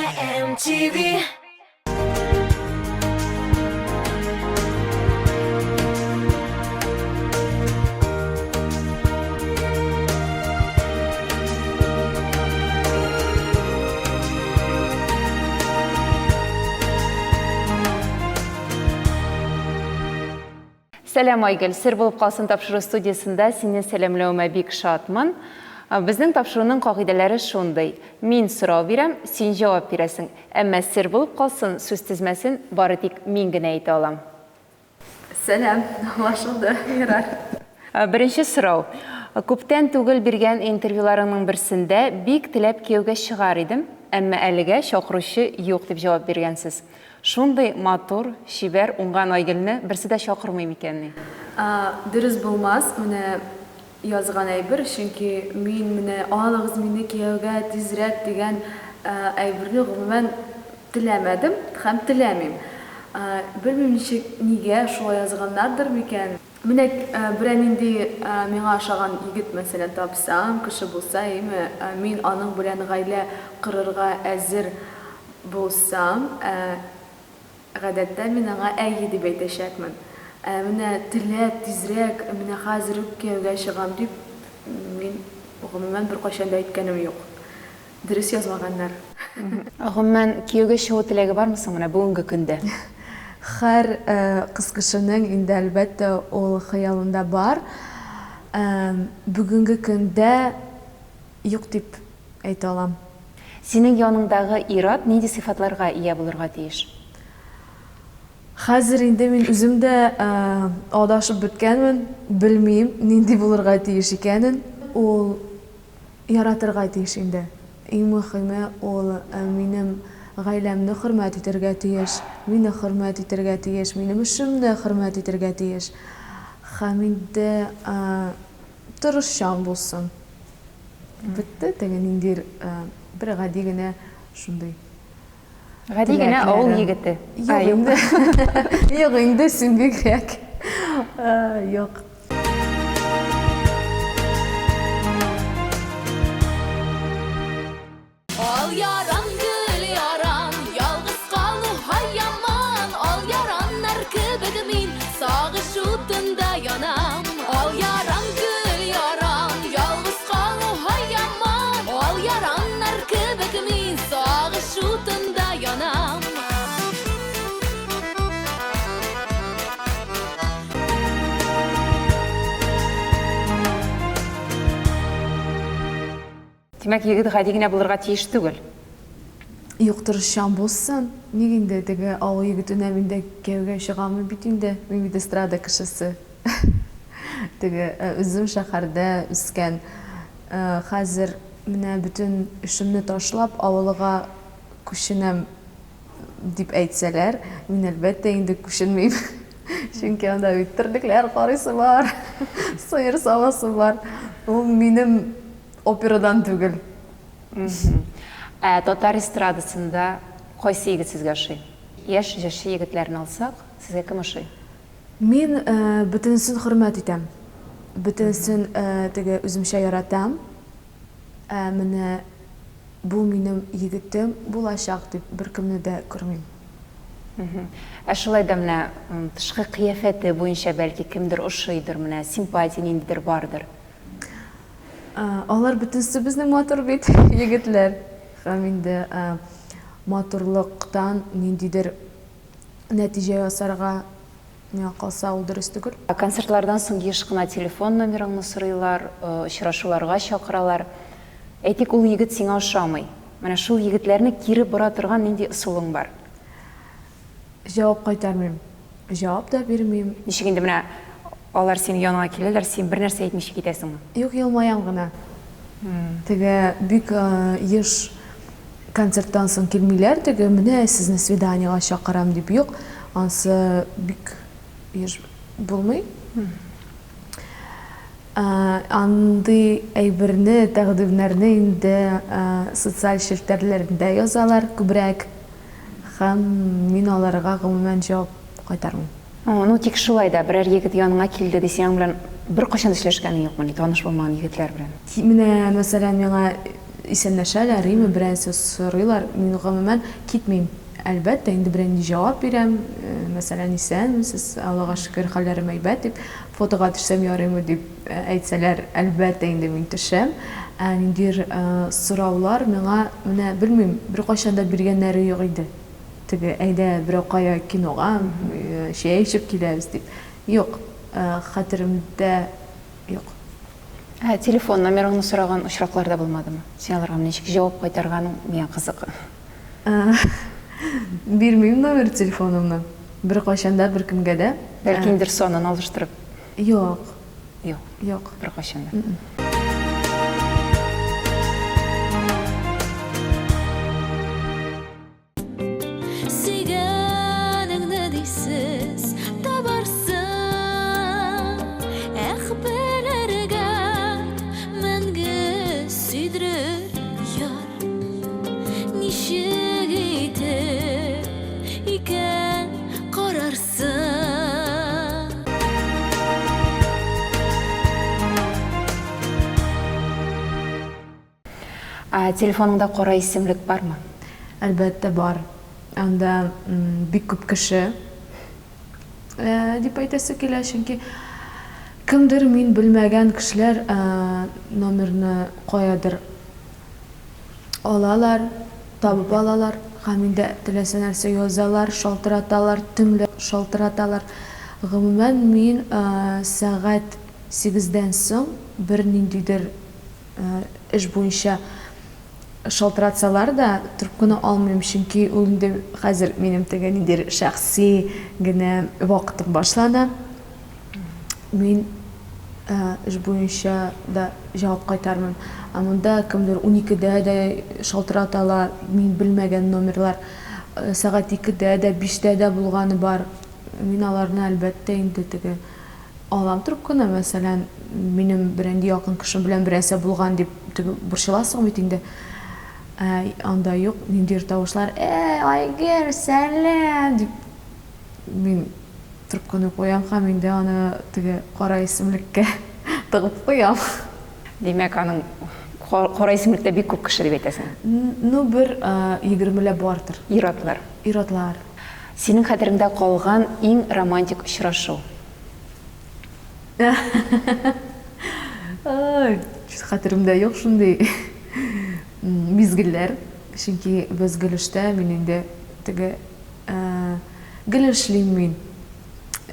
MTV. Сәлем Айгөл, сыр болып қалсын тапшыру студиясында сені сәлемлеуіме бик шатмын. Біздің тапшыруның қағидалары шундай. Мен сұрау берем, сен жауап бересің. Әмма сыр болып қалсын, сөз тізмесін бары тек мен генә әйтә алам. Сәлем, машылды, Ерар. Бірінші сұрау. Күптән түгел берген интервьюларының бірсінде бик тіләп кияүгә чыгар идем, әмма әлегә чакыручы юк дип җавап биргәнсез. Шундай матур, шибәр, уңган Айгөлне берсе дә чакырмый микәнни? Дөрес булмас, менә язган әйбер, чөнки мин менә алыгыз мине кияүгә тизрәк дигән әйберне гомумән теләмәдем һәм теләмим. Белмим нигә шулай язганнардыр микән. Менә берәр нинди миңа ошаган егет мәсәлән тапсам, кеше булса, мин аның белән гаилә кырырга әзер булсам, гадәттә мин аңа әйе дип әйтәчәкмен. Менә теләп тизрәк, менә хәзер үк кияүгә чыгам дип мин гомумән беркайчан да әйткәнем юк. Дөрес язмаганнар. Гомумән кияүгә чыгу теләге бармы соң менә бүгенге көндә? Һәр кыз кешенең инде әлбәттә ул хыялында бар. Бүгенге көндә юк дип әйтә алам. Синең яныңдагы ир-ат нинди сыйфатларга ия булырга тиеш? Хәзер инде мин үзем дә адашып беткәнмен, белмим нинди булырга тиеш икәнен. Ул яратырга тиеш инде. Иң мөһиме ул минем гаиләмне хөрмәт итәргә тиеш, мине хөрмәт итәргә тиеш, минем эшемне хөрмәт итәргә тиеш. Һәм инде тырышчан булсын. Бетте дигән инде бер гади генә шундый. Гади генә авыл егете. Юк инде сүнгегрәк. Юк. Al yaran gül yaran, yalğız qalı hayyaman. Al yaranlar kibig min, sağış utunda yanam. Al yaran gül yaran, yalğız qalı hayyaman. Al yaranlar kibig min, sağış utunda yanam. Димәк, егет гади генә булырга тиеш түгел. Юк, тырышчан булсын. Ник инде теге авыл егетенә мин дә кияүгә чыгамын бит инде. Мин бит эстрада кешесе. Теге үзем шәһәрдә үскән. Хәзер менә бөтен эшемне ташлап авылга күченәм дип әйтсәләр, мин әлбәттә инде күченмим. Чөнки анда бит терлекләр карыйсы бар, сыер савасы бар. Ул минем операдан түгел. Татар эстрадасында кайсы егет сезгә ошый? Яшь егетләрне алсак, сезгә кем ошый? Мин бөтенсен хөрмәт итәм. Бөтенсен теге үземчә яратам. Менә бу минем егетем булачак дип беркемне дә күрмим. Шулай да менә тышкы кыяфәте буенча бәлки кемдер ошыйдыр, менә симпатия ниндидер бардыр. Алар бөтенсе безнең матур бит егетләр. Һәм инде матурлыктан ниндидер нәтиҗә ясарга миңа калса ул дөрес түгел. Концертлардан соң еш кына телефон номерыңны сорыйлар, очрашуларга чакыралар. Әйтик, ул егет сиңа ошамый. Менә шул егетләрне кире бара торган нинди ысулың бар? Җавап кайтармыйм. Җавап да бирмим. Ничек инде менә алар синең яныңа киләләр, син бер нәрсә әйтмичә китәсеңме? Юк, елмаям гына. Теге бик еш концерттан соң килмиләр, теге менә сезне свиданиягә чакырам дип юк. Ансы бик еш булмый. Андый әйберне, тәкъдимнәрне инде социаль челтәрләрендә язалар күбрәк. Һәм мин аларга гомумән җавап кайтармыйм. Ну тик шулай да, берәр егет яныңа килде дисәң белән бер кашан эшләшкәнең юкмы, таныш булмаган егетләр белән? Менә мәсәлән миңа исәнләшәләр, име берәрсе сорыйлар, мин гомумән китмим. Әлбәттә, инде бернинди җавап бирәм, мәсәлән, исәнмесез, Аллага шөкер, хәлләрем әйбәт дип, фотога төшсәм ярыймы дип әйтсәләр, әлбәттә инде мин төшәм. Ниндидер сораулар миңа, менә белмим, беркайчан да биргәннәре юк иде. Теге әйдә берәү кая кинога, чәй эчеп киләбез дип. Юк, хәтеремдә юк. Телефон номерыңны сораган очраклар да булмадымы? Син аларга ничек җавап кайтарганың миңа кызык. Бирмим номер телефонымны. Беркайчан да беркемгә дә. Бәлки индер сонын алыштырып. Юк, Юк, юк. беркайчан да. Сөйгәнеңне дисез табарсың, белергә мәңге сөйдерер яр. Ничек итеп икән карарсың. Телефоныңда кара исемлек бармы? Әлбәттә бар. Анда бик күп кеше дип әйтәсе килә, чөнки кемдер мин белмәгән кешеләр номерны каядыр алалар, табып алалар, һәм инде теләсә нәрсә язалар, шалтыраталар, төнлә шалтыраталар. Гомумән мин сәгать 8-дән соң берниндидер эш буенча шалтыратсалар да трубканы алмыйм, чөнки ул инде хәзер минем теге ниндидер шәхси генә вакытым башлана. Мин эш буенча да җавап кайтармыйм. Монда кемдер 12-дә дә шалтыраталар, мин белмәгән номерлар, сәгать 2-дә дә, 5-дә дә булганы бар. Мин аларны әлбәттә инде теге алам трубканы, мәсәлән, минем беренди якын кешем белән берәрсә булган дип теге борчыласың бит инде. Анда юк, ниндидер тавышлар, Айгер, сәлам дип мин трубканы куям һәм инде аны теге кара исемлеккә тыгып куям. Димәк, аның кара исемлектә бик күп кеше дип әйтәсең. Ну, бер 20-ләп бардыр. Иратлар. Иратлар. Синең хәтереңдә калган иң романтик очрашу? Хәтеремдә юк шундый мизгелләр, чөнки без гөлештә мин инде теге гөл эшлим мин.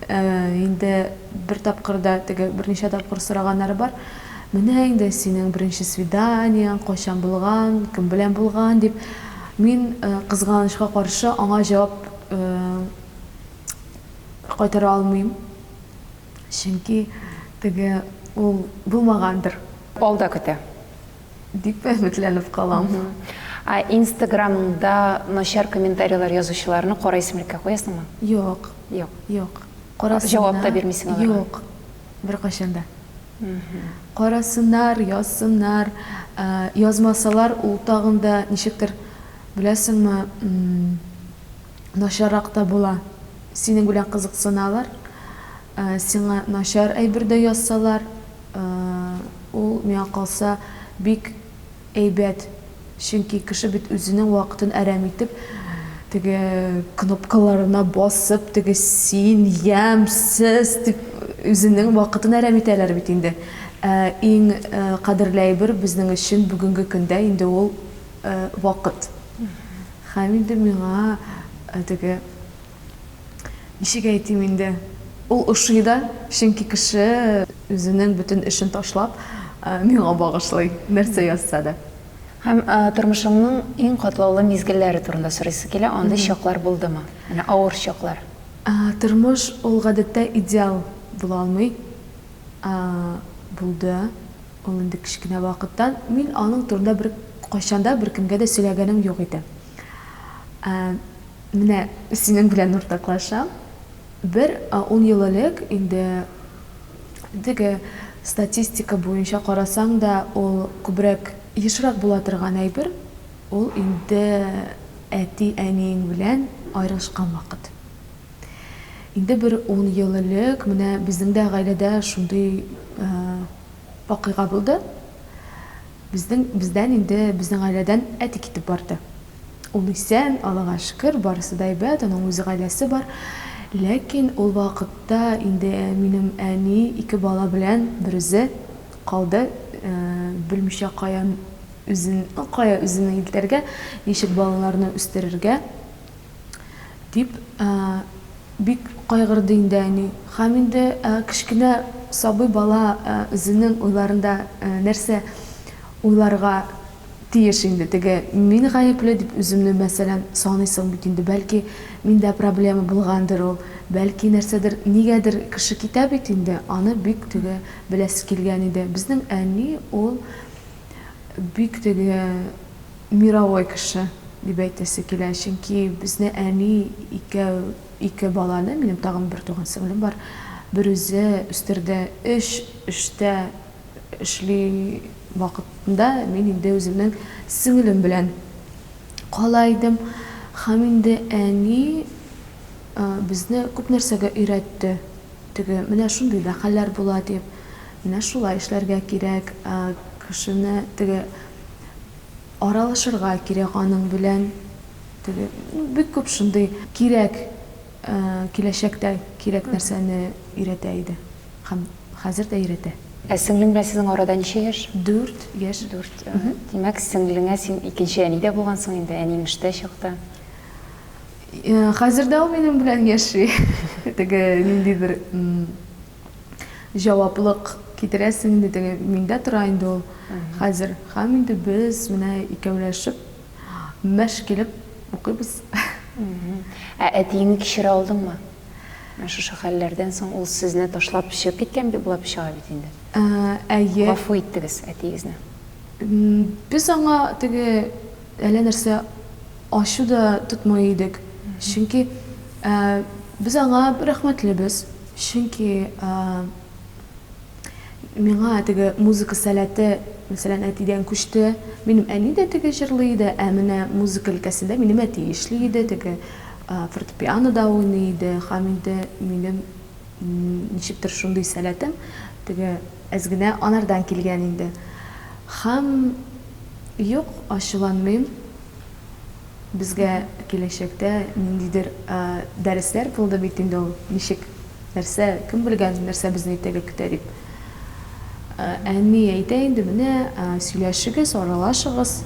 Инде бер тапкырда теге берничә тапкыр сораганнары бар. Менә инде синең беренче свиданиең кайчан булган, кем белән булган дип. Мин кызганычка каршы аңа җавап кайтара алмыйм. Чөнки теге ул булмагандыр Алда көтә. дип өметләнеп калам. Инстаграмыңда начар комментарийлар язучыларны кара исемлеккә куясыңмы? Юк, Юк. юк. Җавап та бирмисең аларга? Юк. Беркайчан да. Карасыннар, язсыннар, язмасалар, ул тагында ничектер, беләсеңме, начаррак та була. Синең белән кызыксыналар, сиңа начар әйбер дә язсалар, ул миңа калса бик әйбәт. Чөнки кеше бит үзенең вакытын әрәм итеп, теге кнопкаларына басып, теге син ямсыз дип үзенең вакытын әрәм итәләр бит инде. Иң кадерле әйбер безнең өчен бүгенге көндә инде ул вакыт. Һәм инде миңа теге ничек әйтим инде, ул ошый да, чөнки кеше үзенең бөтен эшен ташлап миңа багышлый, нәрсә язса да. Һәм тормышыңның иң катлаулы мизгелләре турында сорыйсы килә, андай чаклар булдымы? Менә авыр чаклар. Тормыш ул гадәттә идеал була алмый. Булды. Ул инде кичкенә вакыттан мин аның турында бер кайчанда беркемгә дә сөйләгәнем юк иде. Менә синең белән уртаклашам. Бер 10 ел элек инде теге статистика буенча карасаң да, ул күбрәк ешрак була торган әйбер, ул инде әти-әниең белән аерылышкан вакыт. Инде бер 10 ел элек менә безнең дә гаиләдә шундый вакыйга булды. Бездән инде безнең гаиләдән әти китеп барды. Ул исән, Аллага шөкер, барысы да әйбәт, аның үз гаиләсе бар. Ләкин ул вакытта инде минем әни 2 бала белән берүзе калды, белмичә кая үзенең илтәргә, ничек балаларны үстерергә дип бик кайгырды инде әни. Һәм инде кечкенә сабый бала үзенең уйларында нәрсә уйларга тиеш инде. Теге мин гаепле дип үземне мәсәлән саныйсың бит инде. Бәлки миндә проблема булгандыр ул. Бәлки нәрсәдер, нигәдер кеше китә бит инде. Аны бик теге беләсе килгән иде. Безнең әни ул бик теге мировой кеше дип әйтәсе килә. Чөнки безнең әни ике баланы, минем тагын бер туган сеңлем бар, бер үзе үстерде. Эштә эшли вакытында мин инде үземнең сеңлем белән кала идем. Һәм инде әни безне күп нәрсәгә өйрәтте. Теге менә шундый да хәлләр була дип, менә шулай эшләргә кирәк, кешене теге аралашырга кирәк аның белән. Теге бик күп шундый кирәк, киләчәктә кирәк нәрсәне өйрәтә иде. Һәм хәзер дә өйрәтә. Сеңлең белән сезнең арада ничә яшь? 4 яшь. 4. Димәк, сеңлеңә син икенче әни дә булгансың инде, әниң эштә чакта. Хәзер дә ул минем белән яши. Теге ниндидер җаваплык китерәсең инде, теге миндә тора инде ул хәзер. Һәм инде без менә икәүләшеп мәш килеп укыйбыз. Әтиеңне кичерә алдыңмы? Шушы хәлләрдән соң ул сезне ташлап чыгып киткән бит, булып чыга бит инде. Әйе. Гафу иттегез әтиегезне. Без аңа теге әллә нәрсә ачу да тотмый идек. Чөнки без аңа рәхмәтлебез. Чөнки миңа теге музыка сәләте, мәсәлән, әтидән күчте. Минем әни дә теге җырлый иде, менә музыка өлкәсендә минем әти эшли иде, теге фортепианода уйный иде. Һәм инде минем ничектер шундый сәләтем теге әз генә анардан килгән инде. Һәм юк, ачуланмыйм. Безгә киләчәктә ниндидер дәресләр булды бит инде ул. Ничек нәрсә, кем белгән нәрсә безне итәгә көтә дип. Әни әйтә инде, менә сөйләшегез, аралашыгыз.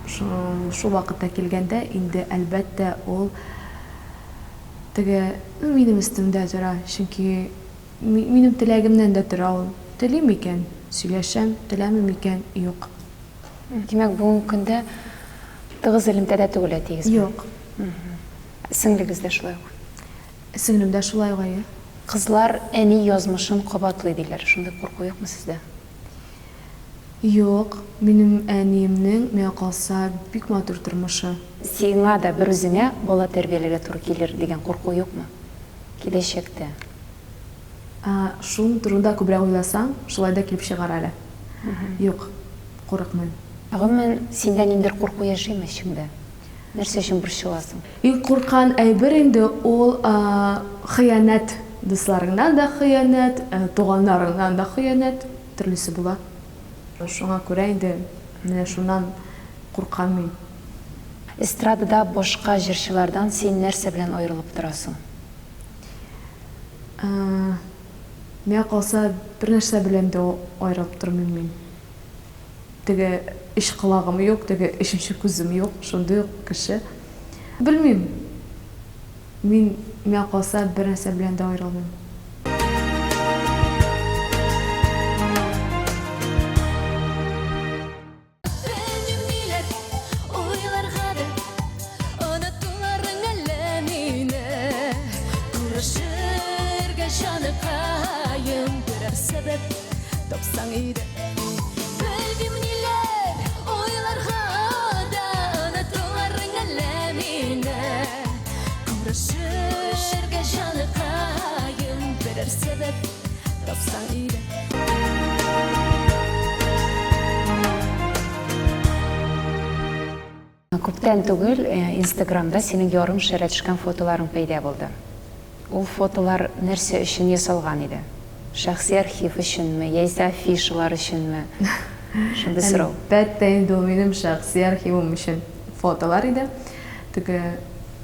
Шул вакытта килгәндә инде әлбәттә ул теге минем өстемдә тора. Чөнки минем теләгемнән дә тора ул. Телим икән, сөйләшәм, теләмим икән, юк. Димәк, бүгенге көндә тыгыз элемтәдә түгел әтигез? Юк. Сеңлегез дә шулай ук? Сеңлем дә шулай гае. Кызлар әни язмышын кабатлый диләр. Шундый курку юкмы сездә? Юк, минем әниемнең миңа калса бик матур тормышы. Сиңа да бер үзеңә бала тәрбияләргә туры килер дигән курку юкмы? Киләчәктә. Шун турында күбрәк уйласаң, шулай да килеп чыгар әле. Юк, курыкмыйм. Гомумән, синдә ниндидер курку яшимы эчеңдә? Нәрсә өчен борчыласың? Иң куркан әйбер инде ул хыянәт. Дусларыңнан да хыянәт, туганнарыңнан да хыянәт, төрлесе була. Шуңа күрә инде менә шуннан куркам мин. Эстрадада башка җырчылардан син нәрсә белән аерылып торасың? Миңа калса бер нәрсә белән дә аерылып тормыйм мин. Теге иш кылагым юк, теге өченче күзем юк, шундый кеше. Белмим. Мин миңа калса бер нәрсә белән дә аерылмыйм. Күптән түгел Инстаграмда синең ярым шәрә төшкән фотоларың пәйда булды. Ул фотолар нәрсә өчен ясалган иде? Шәхси архив өченме, яисә афишалар өченме? Шундай сорау. Әлбәттә инде ул минем шәхси архивым өчен фотолар иде. Теге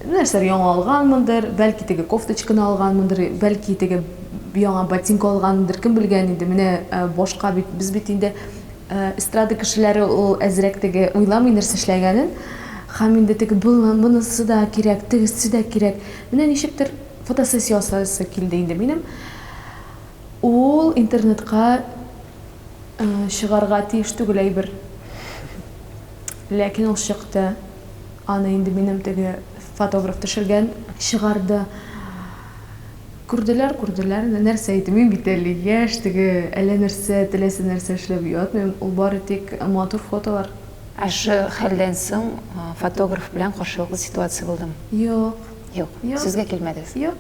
нәрсәләр яңа алганмындыр, бәлки теге кофточканы алганмындыр, бәлки теге яңа ботинка алганмындыр, кем белгән инде. Менә башка бит без бит инде эстрада кешеләре ул әзрәк теге уйламый нәрсә эшләгәнен. Һәм инде теге бунысы да кирәк, тегесе дә кирәк. Менә ничектер фотосессия ясасы килде инде минем. Ул интернетка чыгарга тиеш түгел әйбер. Ләкин ул чыкты. Аны инде минем теге фотограф төшергән чыгарды. Күрделәр, нәрсә әйтим, мин бит әле яшь, теге әллә нәрсә, теләсә нәрсә эшләп ятмыйм. Ул бары тик матур фотолар. Ашы хәлдән соң фотограф белән кашылыклы ситуация булдым. Юк. Юк, Юк. сезгә килмәдегез. Юк.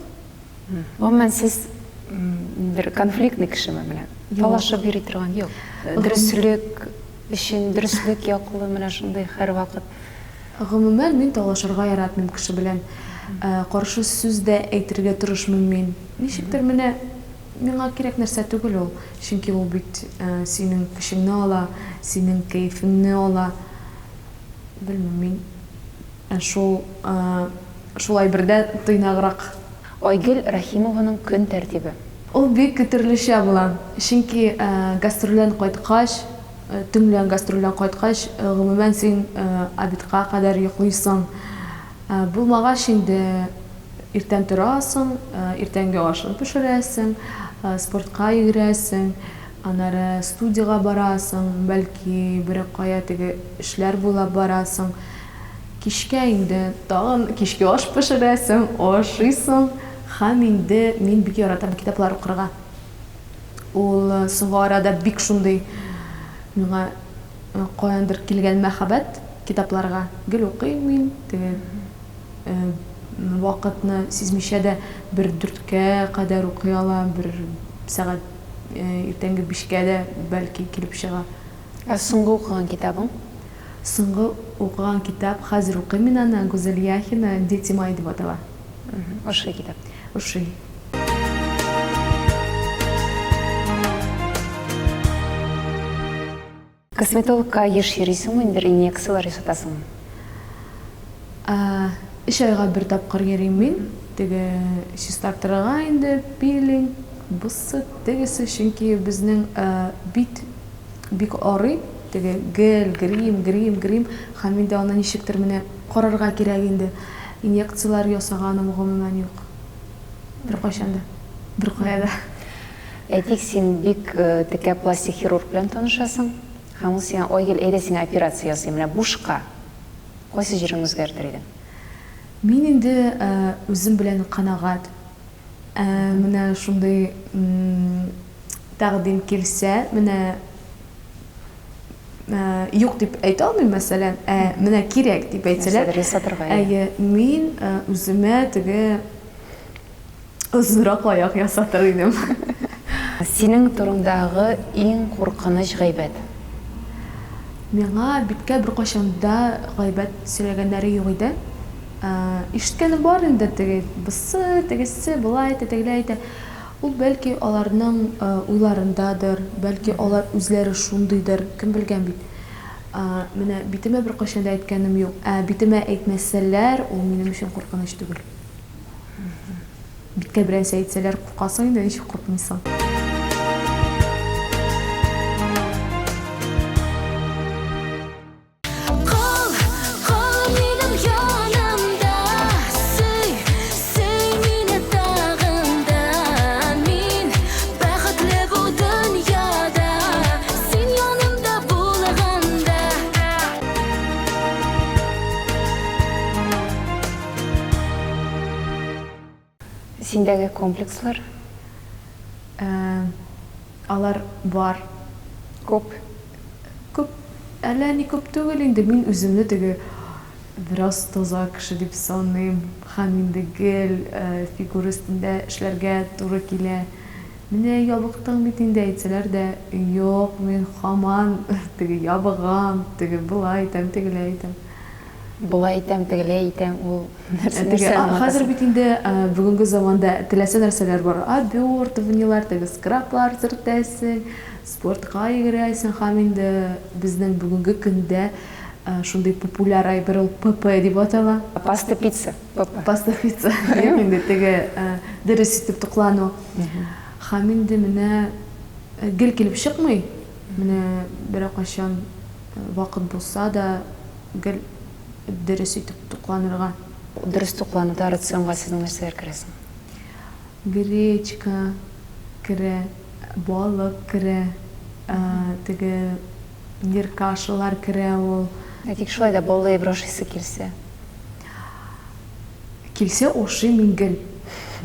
Гомумән сез бер конфликтный кешеме белән? Талашып йөри торган юк. Дөрестлек өчен дөрестлек яклы менә шундый һәрвакыт. Гомумән мин талашырга яратмыйм кеше белән. Каршы сүз дә әйтергә тырышмыйм мин. Ничектер менә миңа кирәк нәрсә түгел ул. Чөнки ул бит синең көчеңне ала, синең кайфыңны ала. Белмим мин шулай бердә тыйнаграк. Айгөл Рахимованың көн тәртибе. Ул бик төрлечә була. Чөнки гастрольдән кайткач, төнлән гастрольдән кайткач, гомумән син обедка кадәр йоклыйсың. Булмагач инде иртән торасың, иртәнге ашын пешерәсең, спортка йөгерәсең, аннары студияга барасың, бәлки бер кая теге эшләр була барасың. Кичкә инде тагын кичке аш пешерәсең, ашыйсың. Һәм инде мин бик яратам китаплар укырга. Ул соңгы арада бик шундый миңа каяндыр килгән мәхәббәт китапларга. Гел укыйм мин, теге вакытны сизмичә дә бер 4-кә кадәр укый алам, бер сәгать иртәнге 5-кә дә бәлки килеп чыга. Соңгы укыган китабың? Соңгы укыган китап хәзер укыйм мин аны, Гүзәл Яхина «Дети мои» дип атала. Ошый китап. Ошый. Косметологка еш йөрисеңме, инде инъекциялар ясатасыңмы? 3 айга бер тапкыр йөрим мин. Теге чистартырга инде пилинг, бусы, тегесе, чөнки безнең бит бик арый. Теге гел, грим, һәм инде аны ничектер менә карарга кирәк инде. Инъекциялар ясаганым гомумән юк. Бер кайчан да. Бер кая да. Әйтик, син бик текә пластик хирург белән танышасың. Һәм ул сиңа Айгөл, әйдә сиңа операция ясыйм, менә бушка. Кайсы җиреңне үзгәртер идең? Мин инде үзем белән канагат. Менә шундый тәкъдим килсә, менә юк дип әйтә алмыйм, мәсәлән, менә кирәк дип әйтсәләр, мин үземә теге озынрак аяк ясатыр идем. Синең турыңдагы иң куркыныч гайбәт? Миңа биткә бер кайчанда гайбәт сөйләгәннәре юк иде. Ишеткәнем бар инде, теге бусы, тегесе, булай әйтә, тегеләй әйтә. Ул бәлки аларның уйларындадыр, бәлки алар үзләре шундыйдыр, кем белгән бит. Менә битемә бер кайчанда әйткәнем юк. Битемә әйтмәсәләр, ул минем өчен куркыныч түгел. Биткә берәрсә әйтсәләр, куркасың инде, ничек куркмыйсың? Синдәге комплекслар? Алар бар. Күп. Күп. Әллә ни күп түгел инде. Мин үземне теге бераз таза кеше дип саныйм. Һәм инде гел фигура өстендә эшләргә туры килә. Менә ябыктың бит инде әйтсәләр дә, юк, мин һаман теге ябыгам, теге булай әйтәм, тегеләй әйтәм. Болай итәм, тегеләй итәм, ул Хәзер бит инде бүгенге заманда теләсә нәрсәләр бар. Обертываниелар, теге скраплар сыртәсен, спортка йөгерәсен һәм инде безнең бүгенге көндә шундый популяр әйбер ул ПП дип атала. Паста пицца. Паста пицца. Инде теге дөрес итеп туклану. Һәм инде менә гел килеп чыкмый. Менә бер кашан вакыт булса да гел дөрес итеп тукланырга. Дөрес туклануда рационга сезнең нәрсәләр керәсең? Гречка керә, балык керә, теге ниркашалар керә ул. Тик шулай да болай брошысы килсә. Килсә ошый мин гел.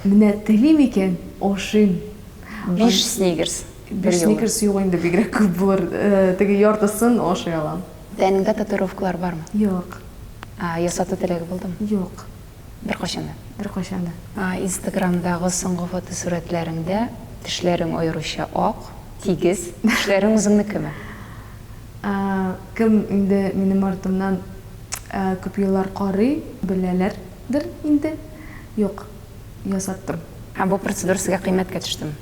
Менә телим икән, ошый. 5 сникерс. Биш сникерс юк инде бигрәк күп булыр. Теге яртысын ошый алам. Тәнеңдә татуировкалар бармы? Юк, Ясату теләге булдымы? юк. Бер кашанда. Бер кашанда. Инстаграмдагы соңгы фотосурәтләреңдә тешләрең аеруча ак, тигез, тешләрең үзеңнекеме? Кем инде минем артымнан күп еллар карый, беләләрдер инде. Юк, ясаттым. Һәм бу процедура сезгә кыйммәткә төштеме?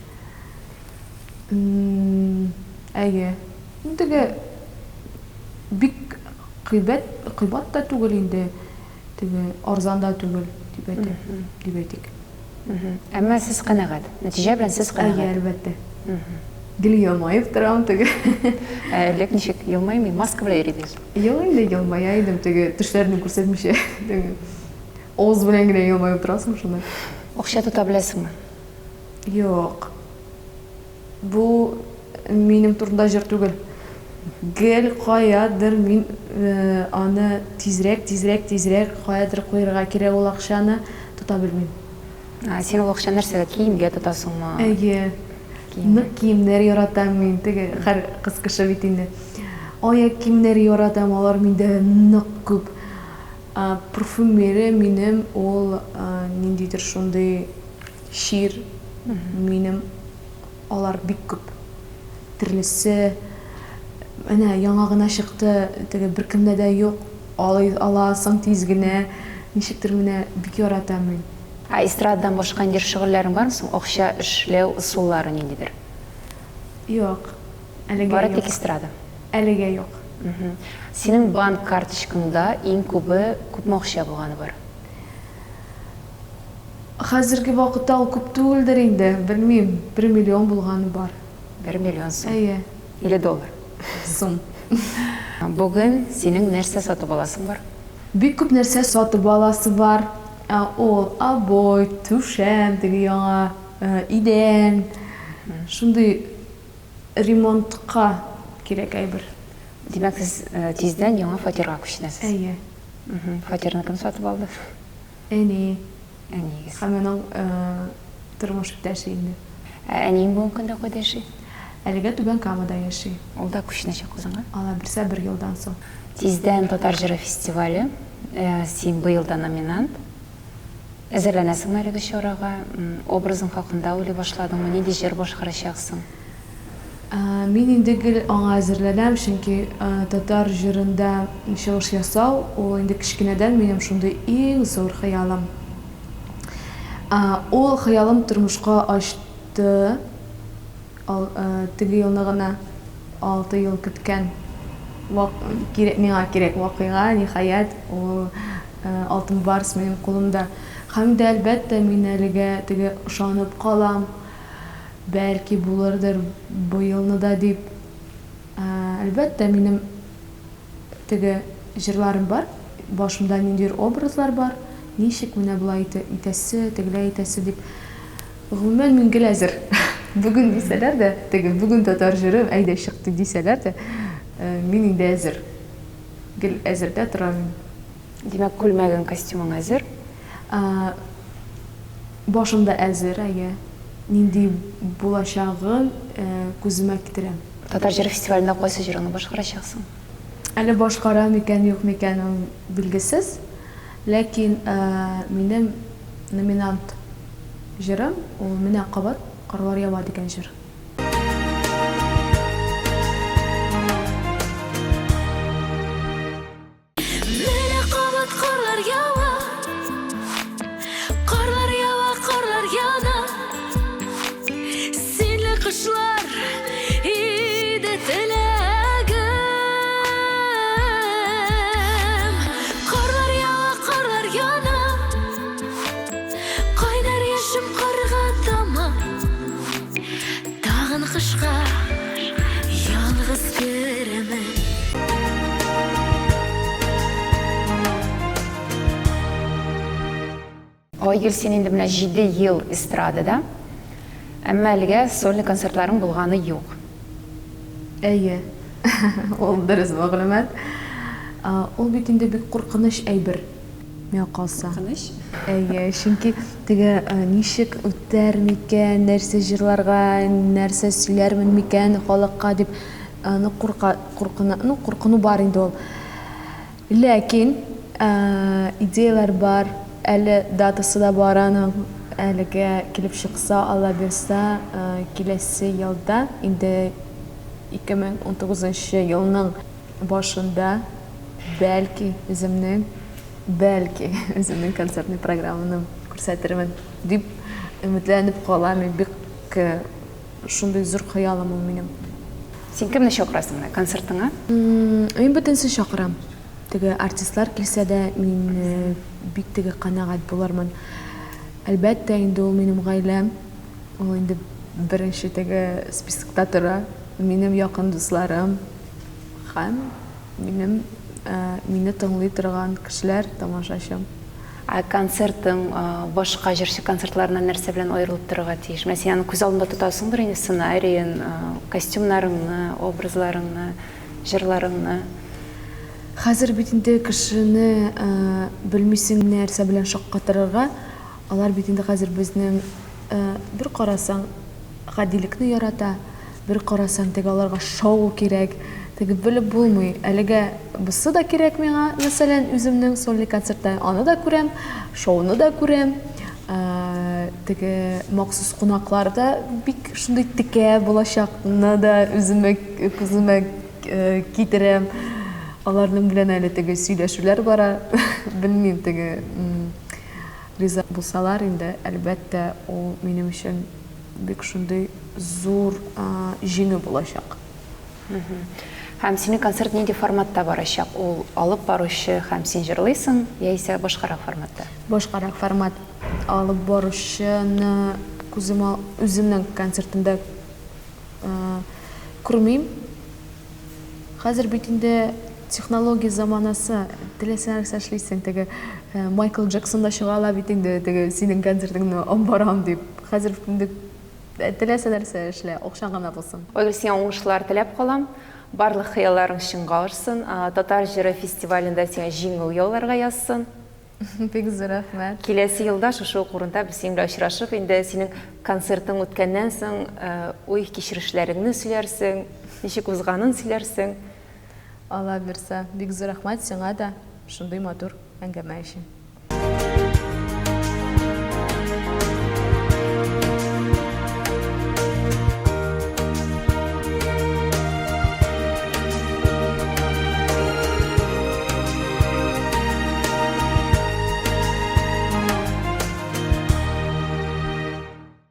Әйе. Теге бик кыйбат та түгел инде. Теге арзан да түгел дип әйтик. Әмма сез канәгать. Нәтиҗә белән сез Әйе, канәгать. әлбәттә. Гел елмаеп торам теге. Лек ничек елмаймый, маска белән йөридегез. Ел инде елмая идем теге тешләрне күрсәтмичә. Теге авыз белән генә елмаеп торасың шунда. Акча тота беләсеңме? Юк. Бу минем турында җыр түгел. Гел каядыр мин аны тизрәк каядыр куярга кирәк ул акчаны тота белмим. Син ул акчаны нәрсәгә киемгә тотасыңмы? Әйе. Нык киемнәр яратам мин, теге һәр кыз кеше бит инде. Аяк киемнәр яратам, алар миндә нык күп. Парфюмерия минем ул ниндидер шундый шир минем алар бик күп. Төрлесе менә яңа гына чыкты, теге беркемдә дә юк. Аласың тиз генә. Ничектер менә бик яратам мин. Эстрададан башка нидер шөгыльләрең бармы соң? Акча эшләү усуллары ниндидер? Юк. Әлегә Бары юк. тик эстрада. Әлегә юк. Синең банк карточкаңда иң күпме акча булганы бар? Хәзерге вакытта ул күп түгелдер инде, белмим, 1 миллион булганы бар. 1 миллион сум. Әйе, Или доллар. сум. Бүген синең нәрсә сатып аласың бар? Бик күп нәрсә сатып аласы бар. Ул обой, түшәм, теге яңа идән. Шундый ремонтка кирәк әйбер. Димәк, сез тиздән яңа фатирга күченәсез. Әйе. Фатирны кем сатып алды? Әни, Әниегез. һәм аның тормыш иптәше инде. Әниең бүген көндә кайда яши? Әлегә Түбән Камада яши. Ул да күченәчәк үзеңә. Ала берсә 1 елдан соң. Тиздән Татар җыры фестивале. Син быел да номинант. Әзерләнәсеңме әлеге чарага? Образың хакында уйлый башладыңмы? Нинди җыр башкарачаксың? Мин инде гел аңа әзерләнәм, чөнки татар җырында чыгыш ясау, ул инде кичкенәдән минем шундый иң зур хыялым. Ул хыялым тормышка ашты. Теге елны гына 6 ел көткән миңа кирәк вакыйга, ниһаять, ул алтын барс минем кулымда. Һәм дә әлбәттә мин әлегә теге ышанып калам. Бәлки булырдыр быелны да дип. Әлбәттә минем теге җырларым бар. Башымда ниндидер образлар бар. Ничек менә булай итәсе, тегеләй итәсе дип. Гомумән мин гел әзер. Бүген дисәләр дә, теге бүген татар җыры әйдә чыкты дисәләр дә, мин инде әзер. Гел әзердә торам. Димәк, күлмәгең, костюмың әзер. Башымда әзер, әйе. Нинди булачагын күземә китерәм. Татар җыры фестивалендә кайсы җырыңны башкарачаксың? Әле башкарам икән, юк микән, билгесез. Ләкин минем номинант җырым ул менә кабат карлар ява дигән җыр. Менә кабат Айгөл, сен инде менә 7 ел эстрадада, әмма әлегә сольный концертларың булганы юк. Әйе, ул дөрес мәгълүмат. Ул бит инде бик куркыныч әйбер. Миңа калса. Куркыныч? Әйе, чөнки теге ничек үтәр микән, нәрсә җырларга, нәрсә сөйләрмен микән халыкка дип куркыну бар инде ул. Ләкин идеялар бар, әле датасы да бар аның. Әлегә килеп чыкса, Алла бирсә, киләсе елда инде 2019 елның башында бәлки үземнең концертный программаны күрсәтермен дип өметләнеп калам. Бик шундый зур хыялым ул минем. Сен кемне чакырасың концертыңа? Мин бөтенсен чакырам. Теге артистлар килсә дә мин бик теге канагать булармын. Әлбәттә инде ул минем гаиләм. Ул инде беренче теге спискта тора. Минем якын дусларым һәм мине тыңлый торган кешеләр, тамашачым. Концертың башка җырчы концертларынан нәрсә белән аерылып торырга тиеш? Сен күз алдында тотасыңдыр инде сценарийын, костюмнарыңны, образларыңны, җырларыңны. Хәзер бит инде кешене белмисең нәрсә белән шаккатырырга. Алар бит инде хәзер безнең бер карасаң гадилекне ярата, бер карасаң теге аларга шоу кирәк. Теге белеп булмый. Әлегә бусы да кирәк миңа. Мәсәлән, үземнең сольный концертта аны да күрәм, шоуны да күрәм. Теге махсус кунаклар да бик шундый текә булачакны да үземә китерәм. Аларның белән әле теге сөйләшүләр бара. Белмим, теге риза булсалар инде, әлбәттә, ул минем өчен бик шундый зур җиңү булачак. Һәм синең концерт нинди форматта барачак? Ул алып баручы һәм син җырлыйсың, яисә башкарак форматта? Башкарак формат. Алып баручыны үземнең концертымда күрмим. Хәзер бит инде технология заманасы. Теләсәң нәрсә эшлисең, теге Майкл Джексон да чыга ала бит инде, теге синең концертыңны алып барам дип. Хәзер инде теләсә нәрсә эшлә, акчаң гына булсын. Айгөл, сиңа уңышлар теләп калам. Барлык хыялларың чынга ашсын. Татар җыры фестивалендә сиңа җиңү яуларга язсын. Бик зур рәхмәт. Киләсе елда шушы урында без синең белән очрашып, инде синең концертың үткәннән соң уй кичерешләреңне сөйләрсең, ничек узганын сөйләрсең. Алла бирсә, бик зур рәхмәт сиңа да шундый матур әңгәмә өчен.